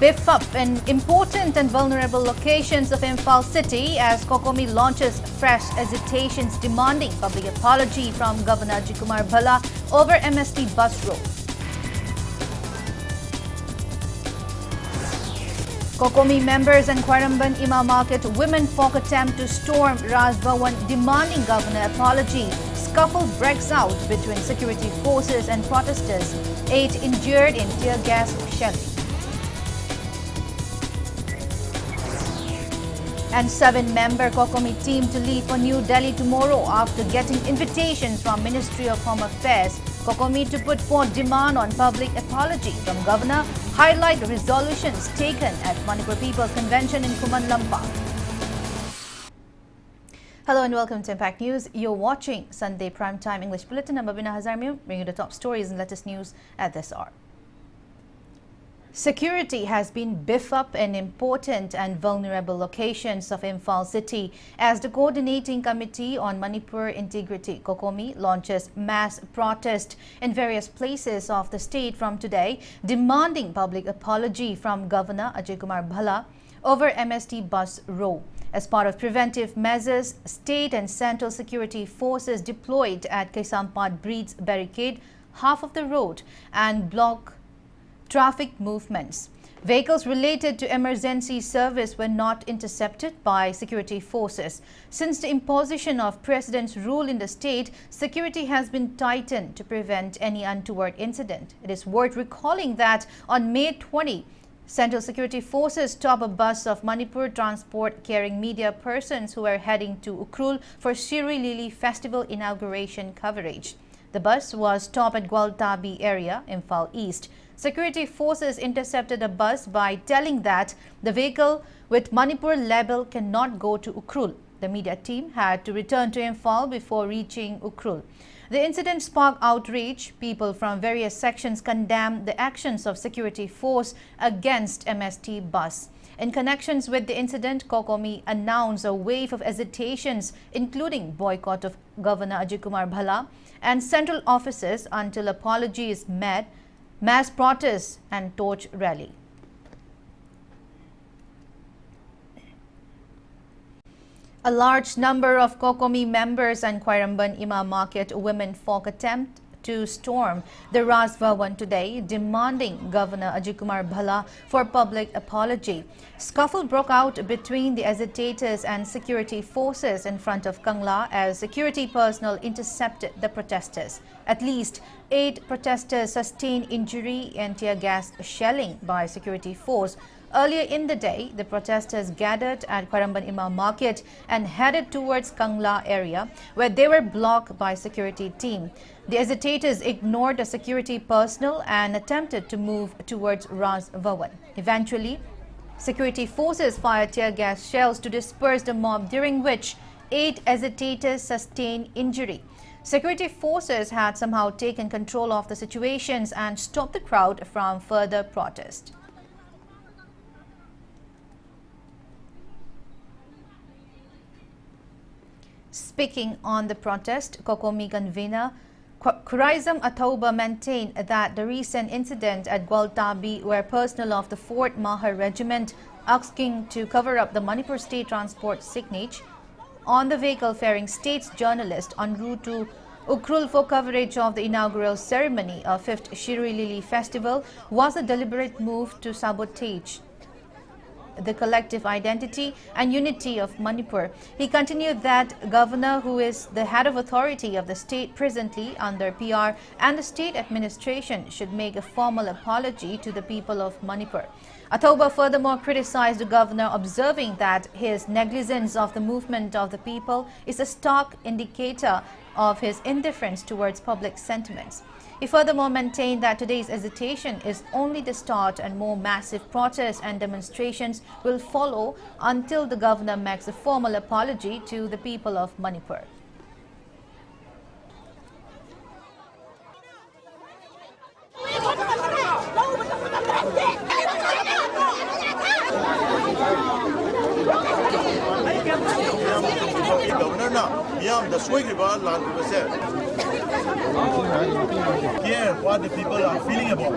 beef up in important and vulnerable locations of Imphal city as COCOMI launches fresh agitations demanding public apology from Governor Bhala over MST bus roll. COCOMI members and Khairamban Ima Market women folk attempt to storm Raj Bhavan demanding governor apology. Scuffle breaks out between security forces and protesters. 8 injured in tear gas shelling. And 7-member COCOMI team to leave for New Delhi tomorrow after getting invitations from Ministry of Home Affairs. COCOMI to put forth demand on public apology from Governor, highlight resolutions taken at Manipur People Convention in Kumanlampa. Hello and welcome to Impact News. You're watching Sunday Primetime English Bulletin. I'm BABINA, bringing you the top stories and latest news at this hour. Security has been beefed up in important and vulnerable locations of Imphal city as the Coordinating Committee on Manipur Integrity COCOMI launches mass protest in various places of the state from today, demanding public apology from Governor Bhala over MST bus row. As part of preventive measures, state and central security forces deployed at Kaisampad Breeds barricade half of the road and block traffic movements. Vehicles related to emergency service were not intercepted by security forces. Since the imposition of President's rule in the state, security has been tightened to prevent any untoward incident. It is worth recalling that on May 20, Central Security Forces stopped a bus of Manipur Transport carrying media persons who were heading to Ukhrul for Shiri Lili Festival inauguration coverage. The bus was stopped at Gwaltabi area, Imphal East. Security forces intercepted a bus by telling that the vehicle with Manipur label cannot go to Ukhrul. The media team had to return to Imphal before reaching Ukhrul. The incident sparked outrage. People from various sections condemned the actions of security force against MST bus. In connections with the incident, COCOMI announced a wave of agitations, including boycott of Governor Bhala and central offices until apology is made, mass protests and torch rally. A large number of COCOMI members and Khairamban Ima Market women folk attempt to storm the Raj Bhavan today, demanding Governor Bhala for public apology. Scuffle broke out between the agitators and security forces in front of Kangla as security personnel intercepted the protesters. At least 8 protesters sustained injury and tear gas shelling by security force. Earlier in the day, the protesters gathered at Khairamban Ima Market and headed towards Kangla area, where they were blocked by security team. The agitators ignored the security personnel and attempted to move towards Raj Bhavan. Eventually, security forces fired tear gas shells to disperse the mob, during which 8 agitators sustained injury. Security forces had somehow taken control of the situations and stopped the crowd from further protest. Speaking on the protest, COCOMI convener Kurizam Atauba maintained that the recent incident at Gwaltabi, where personnel of the 4th Mahar Regiment asking to cover up the Manipur State Transport signage on the vehicle ferrying state's journalist en route to Ukhrul for coverage of the inaugural ceremony of 5th Shiri Lili Festival, was a deliberate move to sabotage the collective identity and unity of Manipur. He continued that Governor, who is the head of authority of the state presently under PR, and the state administration should make a formal apology to the people of Manipur. Athoba furthermore criticized the governor, observing that his negligence of the movement of the people is a stark indicator of his indifference towards public sentiments. He furthermore maintained that today's agitation is only the start and more massive protests and demonstrations will follow until the governor makes a formal apology to the people of Manipur. Care what the people are feeling about.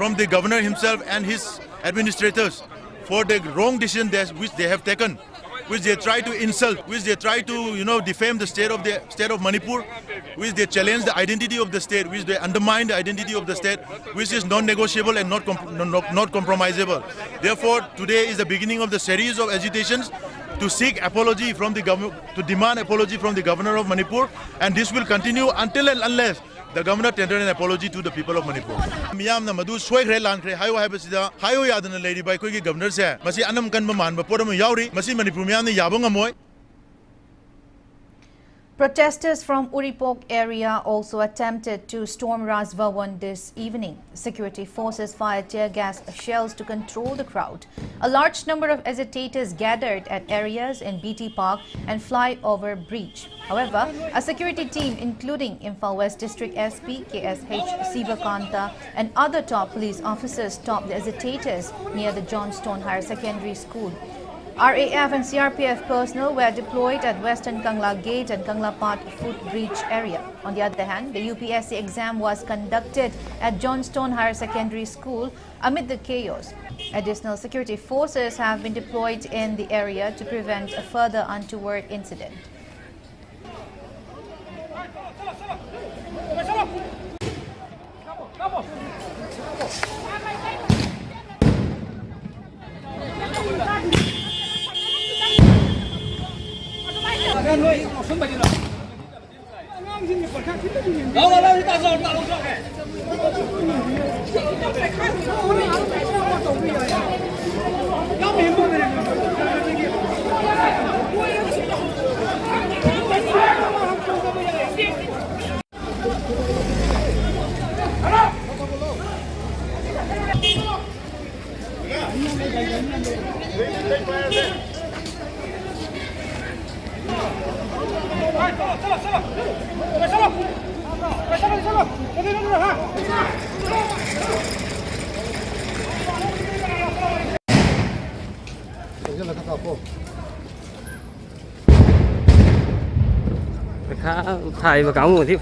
from the governor himself and his administrators for the wrong decision which they have taken, which they try to insult, which they try to defame the state of Manipur, which they challenge the identity of the state, which they undermine the identity of the state, which is non-negotiable and not compromisable. Therefore, today is the beginning of the series of agitations to seek apology from the government, to demand apology from the governor of Manipur, and this will continue until and unless the governor tendered an apology to the people of Manipur. Miyamna madu soikre lankre hayo haibasida hayo yadana lady by koi governor se masi anam kan man ba podam yauri masi Manipur miyamna yabong amoy. Protesters from Uripok area also attempted to storm Raj Bhavan this evening. Security forces fired tear gas shells to control the crowd. A large number of agitators gathered at areas in BT Park and Flyover Bridge. However, a security team including Imphal West District SP, KSH Sivakanta and other top police officers stopped the agitators near the Johnstone Higher Secondary School. RAF and CRPF personnel were deployed at Western Kangla Gate and Kangla Pat Footbridge area. On the other hand, the UPSC exam was conducted at Johnstone Higher Secondary School amid the chaos. Additional security forces have been deployed in the area to prevent a further untoward incident. Thầy và cậu một tiếp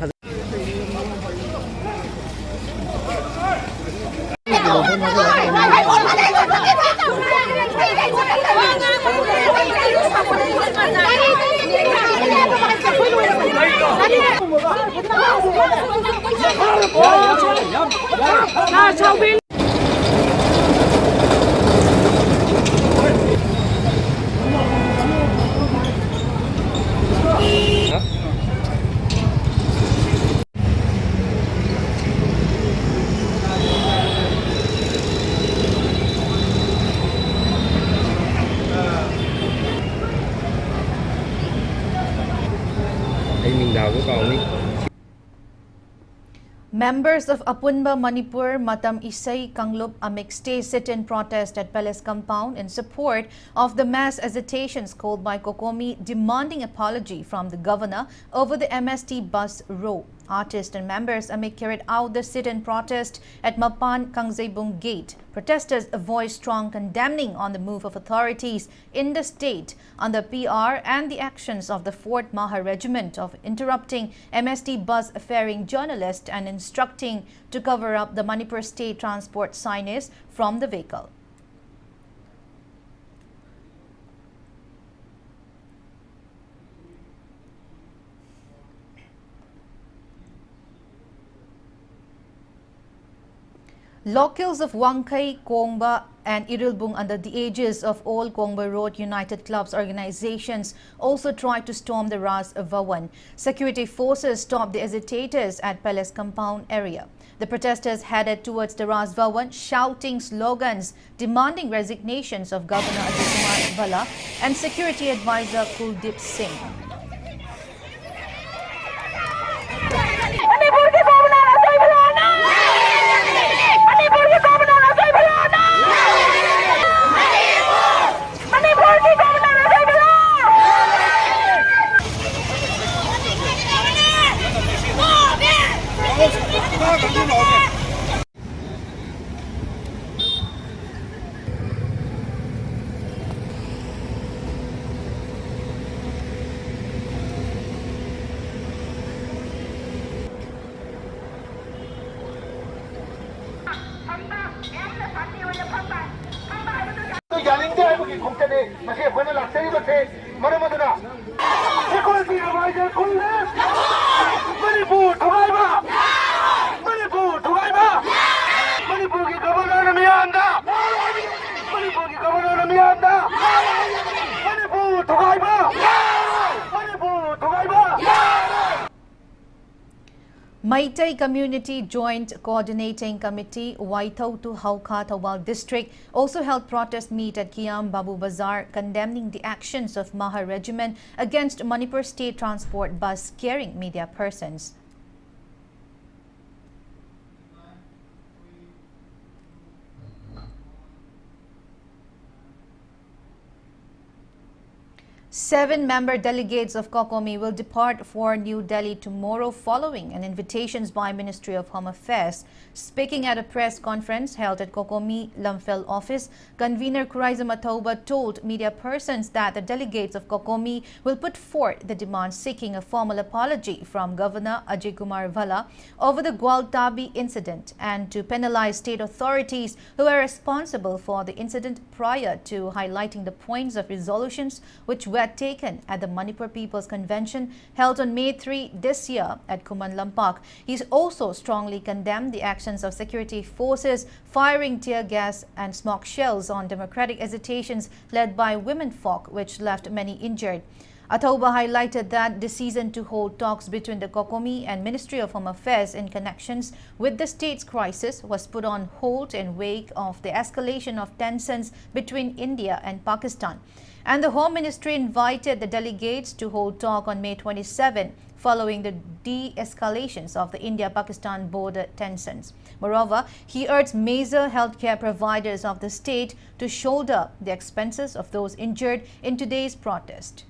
Members of Apunba Manipur Matam Isai Kanglup Amik stay sit-in protest at Palace Compound in support of the mass agitations called by COCOMI demanding apology from the governor over the MST bus row. Artists and members Amik carried out the sit-in protest at Mapan Kangzaibung Gate. Protesters voiced strong condemning on the move of authorities in the state on the PR and the actions of the 4th Maha Regiment of interrupting MST bus ferrying journalists and instructing to cover up the Manipur State Transport signage from the vehicle. Locals of Wangkai, Kongba and Irilbung under the aegis of all Kongba Road United Clubs organizations also tried to storm the Raj Bhavan. Security forces stopped the agitators at Palace Compound area. The protesters headed towards the Raj Bhavan shouting slogans demanding resignations of Governor Ajit Kumar Bhalla and Security Advisor Kuldeep Singh. Maitai Community Joint Coordinating Committee, Waithau to Hauka Thawal District, also held protest meet at Kiam Babu Bazar, condemning the actions of Maha Regiment against Manipur State Transport bus carrying media persons. Seven-member delegates of COCOMI will depart for New Delhi tomorrow following an invitation by Ministry of Home Affairs. Speaking at a press conference held at COCOMI Lamphel office, convener Kuraisa Mathoba told media persons that the delegates of COCOMI will put forth the demand seeking a formal apology from Governor Ajay Kumar Bhalla over the Gwaltabi incident and to penalize state authorities who are responsible for the incident prior to highlighting the points of resolutions which were taken at the Manipur People's Convention held on May 3 this year at Kuman Lampak. He also strongly condemned the actions of security forces firing tear gas and smoke shells on democratic agitations led by womenfolk, which left many injured. Athoba highlighted that decision to hold talks between the COCOMI and Ministry of Home Affairs in connections with the state's crisis was put on hold in wake of the escalation of tensions between India and Pakistan. And the Home Ministry invited the delegates to hold talk on May 27 following the de-escalations of the India-Pakistan border tensions. Moreover, he urged major healthcare providers of the state to shoulder the expenses of those injured in today's protest.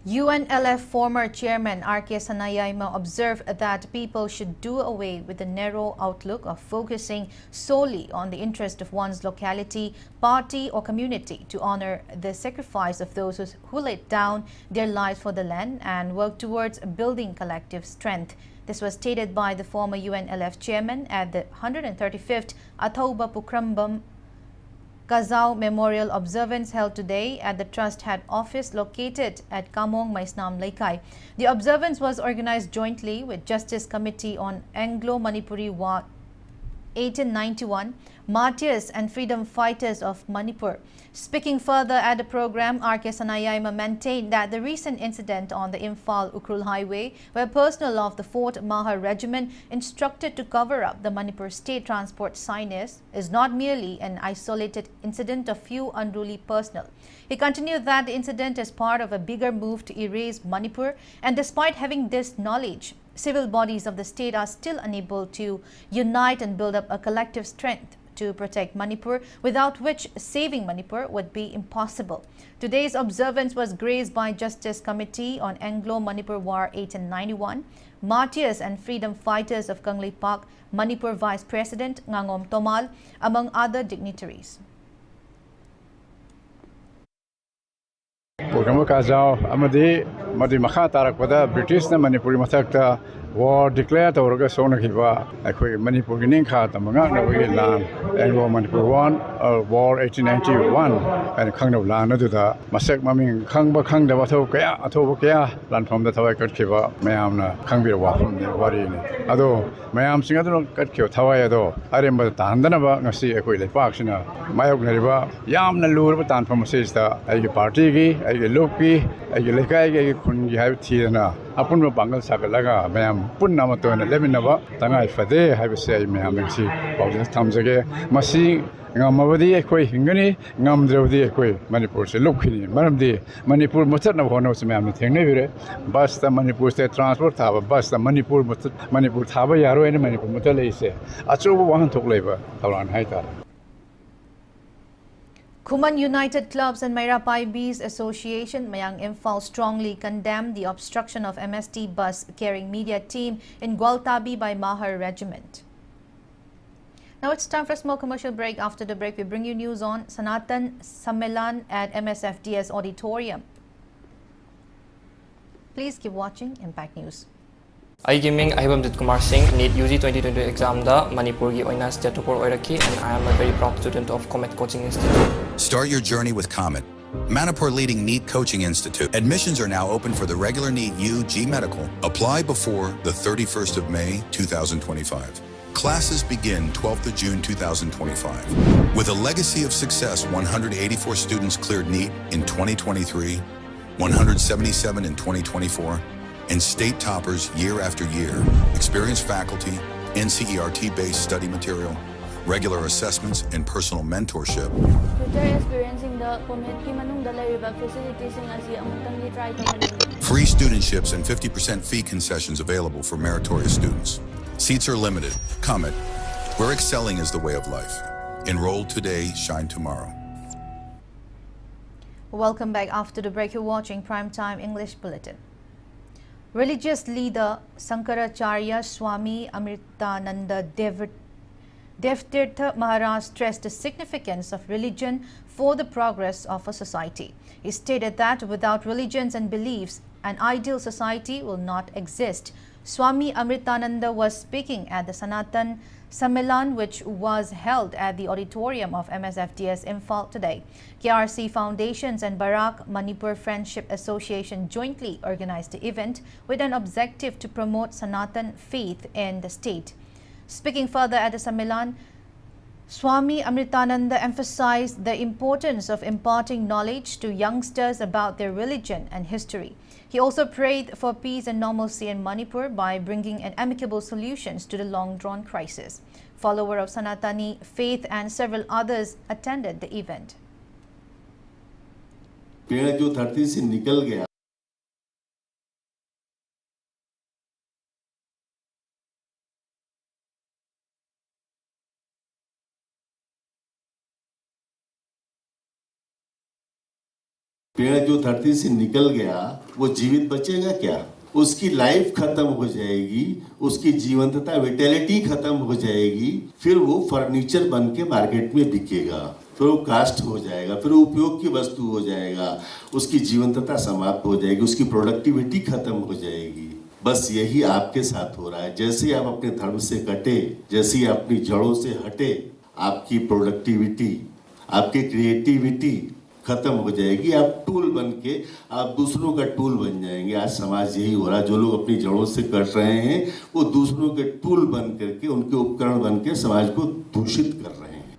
UNLF former chairman R.K. Sanayayma observed that people should do away with the narrow outlook of focusing solely on the interest of one's locality, party or community to honor the sacrifice of those who laid down their lives for the land and work towards building collective strength. This was stated by the former UNLF chairman at the 135th Athoba Pukrambam Kazao Memorial Observance held today at the Trust Head Office located at Kamong, Maisnam, Laikai. The observance was organized jointly with Justice Committee on Anglo-Manipuri War 1891, Martyrs and Freedom Fighters of Manipur. Speaking further at the program, R.K. Sanayayma maintained that the recent incident on the Imphal-Ukrul Highway, where personnel of the 4th Maha Regiment instructed to cover up the Manipur State Transport signage, is not merely an isolated incident of few unruly personnel. He continued that the incident is part of a bigger move to erase Manipur, and despite having this knowledge, civil bodies of the state are still unable to unite and build up a collective strength to protect Manipur, without which saving Manipur would be impossible. Today's observance was graced by Justice Committee on Anglo-Manipur War 1891, Martyrs and Freedom Fighters of Kangli Park, Manipur Vice President Ngangom Tomal, among other dignitaries. Programu Kazao Amadi Madi Makha Tarakpada British na Manipuri Matakta war declare Toraga Sonakiva, Akui Manipur Gininka, the Mangana Land, Anglo Manipur War 1891, and Kang of Lana to the Masak Maming Kangba Kang the Watokaya, Atokaya, land from the Tawakat Kiva, Mayamna, Kangbir Wafum, the Warini. Ado, Mayam Singadro Katkyo Tawayado, I remember Tandanaba, Nasi Equi Paxina, Mayok Yamna Luratan from Sister, a party, a Loki, a Lekai, couldn't have Tiana, upon the Bangal Sakalaga, Mayam, Punamato and 11 of Tangai Fade, have a say, Mayam, about the times again, Masi. Ngamavadi ekoi hingani ngamdrevdi ekoi Manipur se lokhini maramdi Manipur mutat na hono se mamne thengne vire bus ta Manipur state transport thaba bus ta Manipur thaba yaro ene Manipur mutale ise achu wahan thokleba thalan haita. Kuman United Clubs and Mairapai Bees Association Mayang Imphal strongly condemned the obstruction of MST bus carrying media team in Gwaltabi by Maha Regiment. Now it's time for a small commercial break. After the break, we bring you news on Sanatan Sammelan at MSFDS Auditorium. Please keep watching Impact News. I gaming Ahibamjit Kumar Singh NEET UG 2020 exam da Manipur gi oina state topper oiraki, and I am a very proud student of Comet Coaching Institute. Start your journey with Comet, Manipur leading NEET Coaching Institute. Admissions are now open for the regular NEET UG Medical. Apply before the 31st of May 2025. Classes begin 12th of June 2025. With a legacy of success, 184 students cleared NEET in 2023, 177 in 2024, and state toppers year after year. Experienced faculty, NCERT-based study material, regular assessments, and personal mentorship. Future experiencing the community manung dala facilities asi amutang try to Free studentships and 50% fee concessions available for meritorious students. Seats are limited. Comet, where excelling is the way of life. Enroll today, shine tomorrow. Welcome back. After the break, you're watching Primetime English Bulletin. Religious leader Sankaracharya Swami Amritananda Devtirtha Maharaj stressed the significance of religion for the progress of a society. He stated that without religions and beliefs, an ideal society will not exist. Swami Amritananda was speaking at the Sanatan Sammelan, which was held at the auditorium of MSFDS Imphal today. KRC Foundations and Barak Manipur Friendship Association jointly organized the event with an objective to promote Sanatan faith in the state. Speaking further at the Sammelan, Swami Amritananda emphasized the importance of imparting knowledge to youngsters about their religion and history. He also prayed for peace and normalcy in Manipur by bringing an amicable solutions to the long-drawn crisis. Follower of Sanatani faith and several others attended the event. पेड़ जो धरती से निकल गया पेड़ जो धरती से निकल गया वो जीवित बचेगा क्या? उसकी लाइफ खत्म हो जाएगी, उसकी जीवंतता विटैलिटी खत्म हो जाएगी, फिर वो फर्नीचर बन के मार्केट में बिकेगा, फिर वो कास्ट हो जाएगा, फिर वो उपयोग की वस्तु हो जाएगा, उसकी जीवंतता समाप्त हो जाएगी, उसकी प्रोडक्टिविटी खत्म हो जाएगी। बस यही आपके साथ हो रहा है। जैसे आप अपने धर्म से कटे, जैसे आप अपनी जड़ों से हटे, आपकी प्रोडक्टिविटी, आपकी क्रिएटिविटी खत्म हो जाएगी। आप टूल बन के आप दूसरों का टूल बन जाएंगे। आज समाज यही हो रहा है। जो लोग अपनी जड़ों से कट रहे हैं वो दूसरों के टूल बन करके, उनके उपकरण बन के समाज को दूषित कर रहे हैं।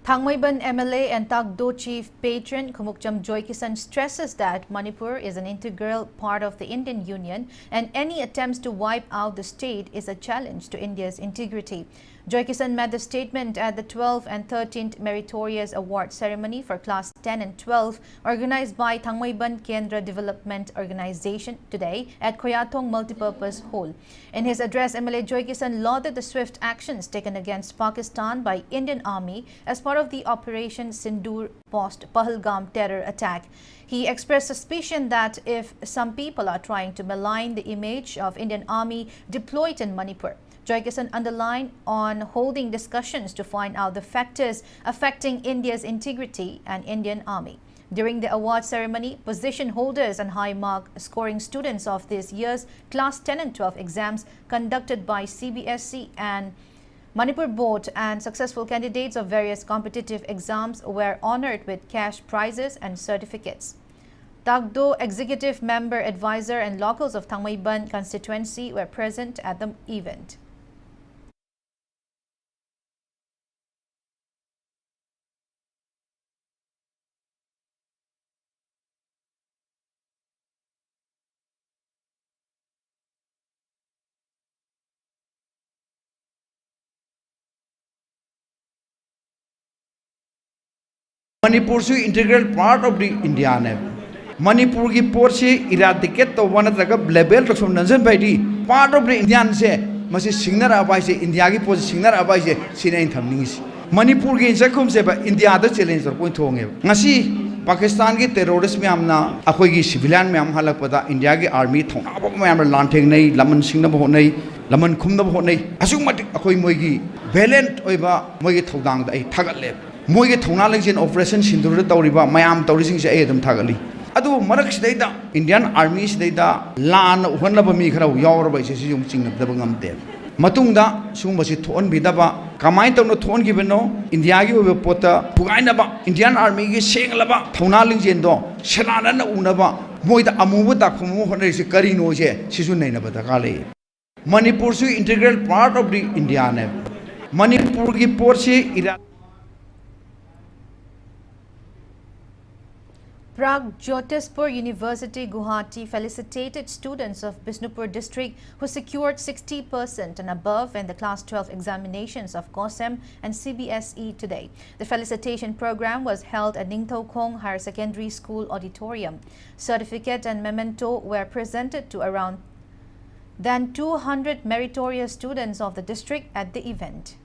Thangmaiban MLA and Tagdo Chief Patron Kumukcham Joykisan stresses that Manipur is an integral part of the Indian Union and any attempts to wipe out the state is a challenge to India's integrity. Joykisan made the statement at the 12th and 13th Meritorious Award ceremony for Class 10 and 12 organized by Thangmaiban Kendra Development Organization today at Koyatong Multipurpose Hall. In his address, MLA Joykisan lauded the swift actions taken against Pakistan by Indian Army as part of the Operation Sindoor post-Pahalgam terror attack. He expressed suspicion that if some people are trying to malign the image of Indian Army deployed in Manipur, Joykisan underlined on holding discussions to find out the factors affecting India's integrity and Indian Army. During the award ceremony, position holders and high mark scoring students of this year's Class 10 and 12 exams conducted by CBSE and Manipur Board and successful candidates of various competitive exams were honored with cash prizes and certificates. Tagdo Executive Member Advisor and locals of Thangmaiban constituency were present at the event. Manipur is an integral part of the India. Manipur ki porsi eradicate to one another level to some nation by the part of the Indian se masi singer abai se India ki porsi singer abai se sinain thamnis. Manipur ki insakum se ba India the challenge or point honge. Ngasi Pakistan ki terrorist me amna akoi ki civilian me am halak pada India ki army thona ba me am lantheng nei laman singna bo nei laman khumna bo nei asuk matik akoi moi ki valiant oiba moi ki thodang da ai thagat le moi ke thona lengsin operation sindur tawriba mayam tawrising se edam thagali adu marak sidaida Indian Army sidaida lan uhannaba mi khara yawraba ise si jung chingnabdaba ngamde matungda sumasi thon bidaba kamai tawna thon gibeno India gi obe pota pugainaba Indian Army gi senglaba thona lingjendo selana na unaba moida amubu takhumu honai se karino je sisu nainaba dakale Manipur is an integral part of the India. Manipur की पोर से Pragjyotispur University, Guwahati felicitated students of Bisnupur district who secured 60% and above in the Class 12 examinations of COSEM and CBSE today. The felicitation program was held at Ningthokong Higher Secondary School auditorium. Certificate and memento were presented to around 200 meritorious students of the district at the event.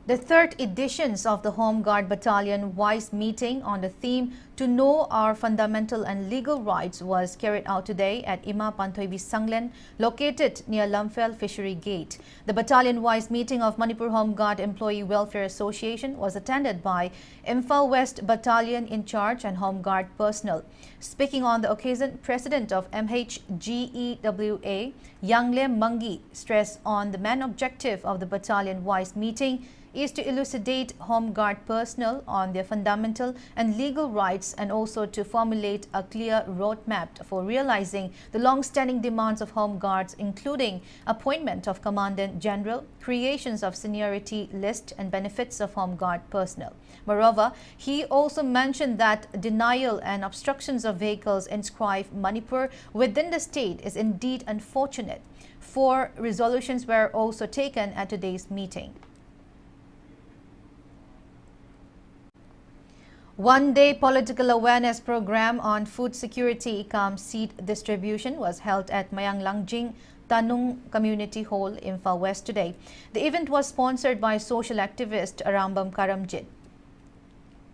The third editions of the Home Guard Battalion Wise Meeting on the theme To Know Our Fundamental and Legal Rights was carried out today at Ima Panthoibi Sanglen, located near Lamphel Fishery Gate. The Battalion Wise Meeting of Manipur Home Guard Employee Welfare Association was attended by Imphal West Battalion in charge and Home Guard personnel. Speaking on the occasion, President of MHGEWA, Yangle Mangi, stressed on the main objective of the Battalion Wise Meeting is to elucidate Home Guard personnel on their fundamental and legal rights and also to formulate a clear roadmap for realizing the long-standing demands of Home Guards, including appointment of Commandant General, creations of seniority list and benefits of Home Guard personnel. Moreover, he also mentioned that denial and obstructions of vehicles inscribed Manipur within the state is indeed unfortunate. 4 resolutions were also taken at today's meeting. One-day political awareness program on food security cum seed distribution was held at Mayang Langjing Tanung Community Hall, Imphal West today. The event was sponsored by social activist Arambam Karamjit.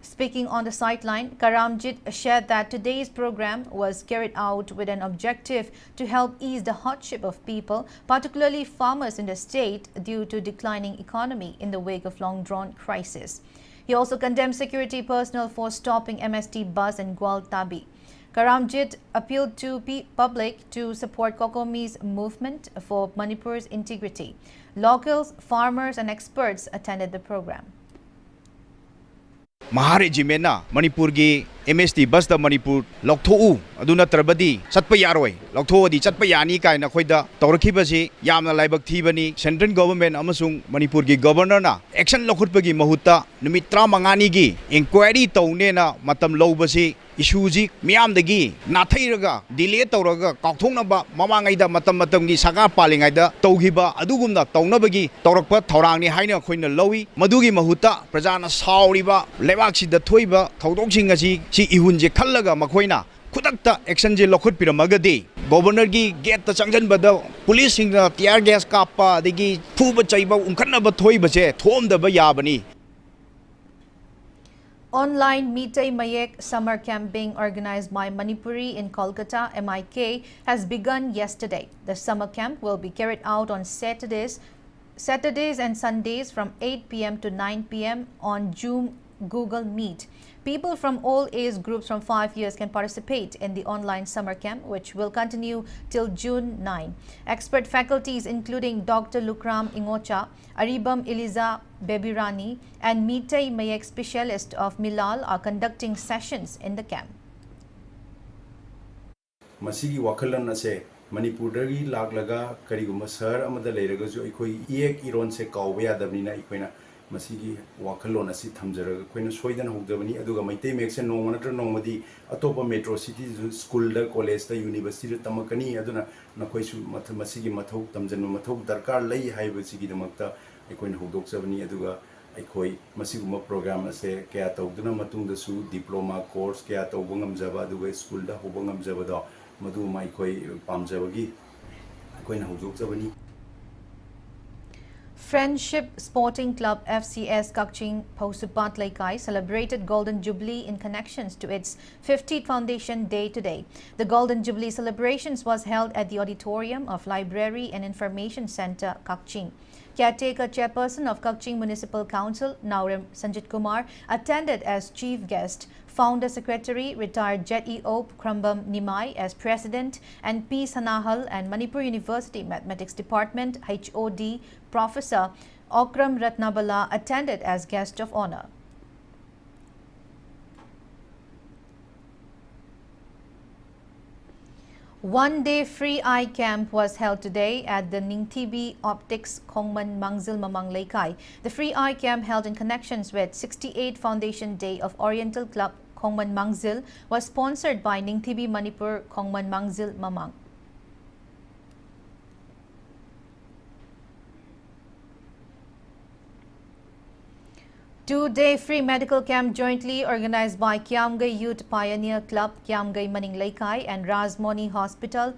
Speaking on the sideline, Karamjit shared that today's program was carried out with an objective to help ease the hardship of people, particularly farmers in the state, due to declining economy in the wake of long-drawn crisis. He also condemned security personnel for stopping MST bus in Gwal Tabi. Karamjit appealed to public to support COCOMI's movement for Manipur's integrity. Locals, farmers and experts attended the program. Mahari Jimena, Manipur gi MST bus da Manipur Lokthou aduna trabadi chatpa yaroi Lokthou di chatpa yani kaina khoida tawrakibasi yamna laibak thibani central government amasung Manipur gi governor na action lokhutpagi mahutta numit 35 gi inquiry tawne na matam lobasi issue ji miam dagi nathairaga delay tawraga kaukthongnaba mamangaida matam gi saka palingai da tawgiba adugumna tawnabagi tawrakpa thorangni haina khoina lowi madugi mahutta prajana sauriba lebak da thoiba thodongching asi si ihunje khallaga makhoina khudakta action je lokhut piramagadi governor gi gate ta changjan bada police sing tear gas kappa dagi phuba chaiba umkhanaba thoiba je thomdaba yabani. Online Meetay Mayek summer camp being organized by Manipuri in Kolkata, MIK, has begun yesterday. The summer camp will be carried out on Saturdays and Sundays from 8 p.m. to 9 p.m. on Zoom Google Meet. People from all age groups from 5 years can participate in the online summer camp, which will continue till June 9. Expert faculties including Dr. Lukram Ingocha, Aribam Eliza Bebirani and Meetay Mayek specialist of Milal are conducting sessions in the camp. Masigi wakalan ase Manipur dagi laglaga kariguma sar amada leiragajo ikoi iek iron se kawbe yadabnina ikoina masigi wakalon asi thamjaraga koina soidana hogdabani aduga Meitay Mayek se nongma natra nongmadi atopa metro city school da college da university da tamakani aduna nakoisu masigi mathau tamjanma mathau darkar lei haiba sigi damakta ikoina hogdokjabani aduga aikoi masiguma program ase kya tawduna matungda su diploma course kya tawba ngamjaba aduga school da hoba ngamjaba da madu mai koi pamjabagi koina hogdokjabani. Friendship Sporting Club FCS Kakching Pausupat Laikai celebrated Golden Jubilee in connections to its 50th Foundation Day today. The Golden Jubilee celebrations was held at the auditorium of Library and Information Center, Kakching. Caretaker Chairperson of Kakching Municipal Council, Naurem Sanjit Kumar, attended as chief guest. Founder Secretary, retired Jet EO Krambam Nimai as President, and P. Sanahal and Manipur University Mathematics Department HOD Professor Okram Ratnabala attended as guest of honor. One-day free eye camp was held today at the Ningtibi Optics Kongman Mangzil Mamang Laikai. The free eye camp, held in connections with 68th Foundation Day of Oriental Club Kongman Mangzil, was sponsored by Ningtibi Manipur Kongman Mangzil Mamang. Two-day free medical camp jointly organized by Kiamgai Youth Pioneer Club, Kiamgai Maning Laikai and Rajmoni Hospital,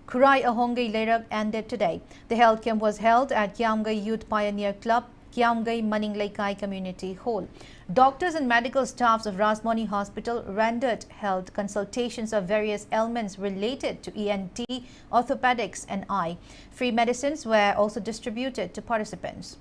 Kurai Ahongai Lerab ended today. The health camp was held at Kiamgai Youth Pioneer Club, Kiamgai Maning Laikai Community Hall. Doctors and medical staffs of Rajmoni Hospital rendered health consultations of various ailments related to ENT, orthopedics and eye. Free medicines were also distributed to participants.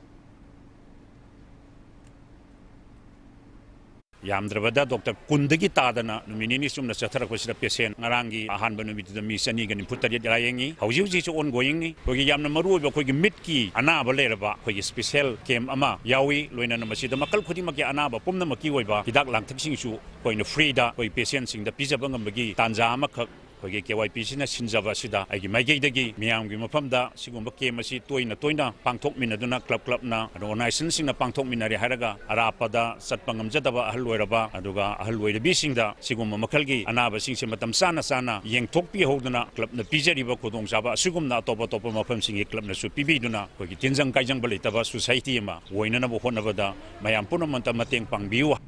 Yamdrabada Dr. Kundagi Tadana, Numini Sum, the Satarako patient, Narangi, Ahanbanu with the Miss Anigan, Putari Rayangi, how you see ongoing, Yam Maru, Kogi Mitki, Anaba Leraba, Kogi special came Ama, Yawi, Luina Namasi, the Makal Kudimaki Anaba, Pumna Makiwaba, Hidak Lang Taxing Shu, going to Frida, Koi patients in the Pizza Bangambagi, Tanzama. Kogi KYP na sinjava sida agi maigay dagi miyam gi mafamda sigumba kemasi toina pangthok minaduna club na organization sing na pangthok minari haraga arapada satpangamjadaba ahalloiraba aduga ahalloirabi singda sigumba makalgi anaba singse matam sana yengthokpi hoduna club na pijariba khodong jaba sigumna topa mafam singi club na su pibiduna kogi tinjang kaijang balitaba society ma woina na bohonabada mayam punamanta mateng pangbiu.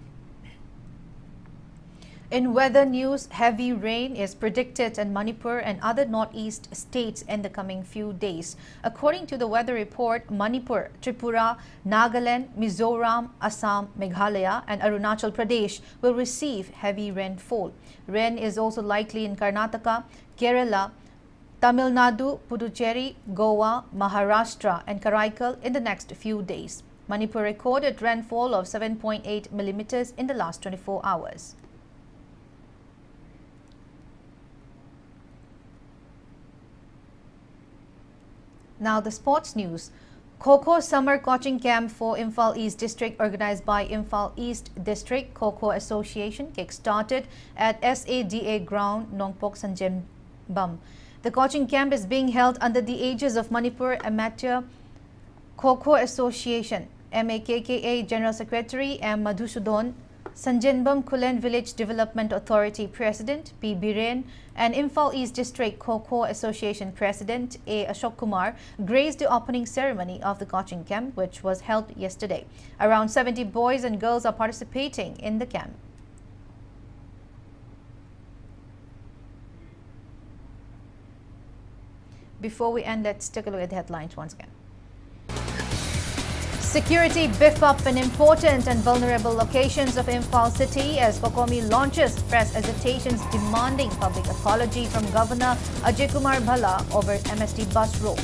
In weather news, heavy rain is predicted in Manipur and other northeast states in the coming few days. According to the weather report, Manipur, Tripura, Nagaland, Mizoram, Assam, Meghalaya and Arunachal Pradesh will receive heavy rainfall. Rain is also likely in Karnataka, Kerala, Tamil Nadu, Puducherry, Goa, Maharashtra and Karaikal in the next few days. Manipur recorded rainfall of 7.8 millimeters in the last 24 hours. Now the sports news. COCO Summer Coaching Camp for Imphal East District, organized by Imphal East District COCO Association, kick-started at SADA Ground, Nongpok Sanjembam. The coaching camp is being held under the aegis of Manipur Amateur COCO Association. MAKKA General Secretary M. Madhusudon, Sanjembam Kulen Village Development Authority President P. Biren and Imphal East District COCO Association President A. Ashok Kumar graced the opening ceremony of the coaching camp, which was held yesterday. Around 70 boys and girls are participating in the camp. Before we end, let's take a look at the headlines once again. Security beef up in important and vulnerable locations of Imphal city as COCOMI launches press agitations demanding public apology from Governor Ajay Kumar Bhalla over MST bus roll.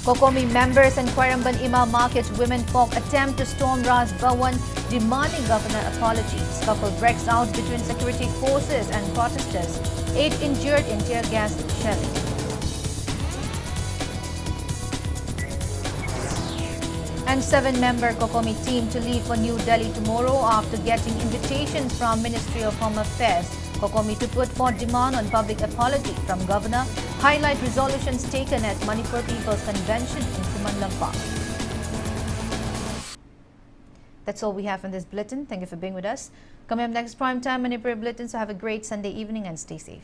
COCOMI members and Quairamban Ima Market women folk attempt to storm Raj Bhavan demanding governor apologies. Scuffle breaks out between security forces and protesters. 8 injured in tear gas shelling. And 7-member COCOMI team to leave for New Delhi tomorrow after getting invitations from Ministry of Home Affairs. COCOMI to put forth demand on public apology from Governor, highlight resolutions taken at Manipur People's Convention in Kumanlampa. That's all we have in this bulletin. Thank you for being with us. Coming up next, Prime Time Manipur Bulletin. So have a great Sunday evening and stay safe.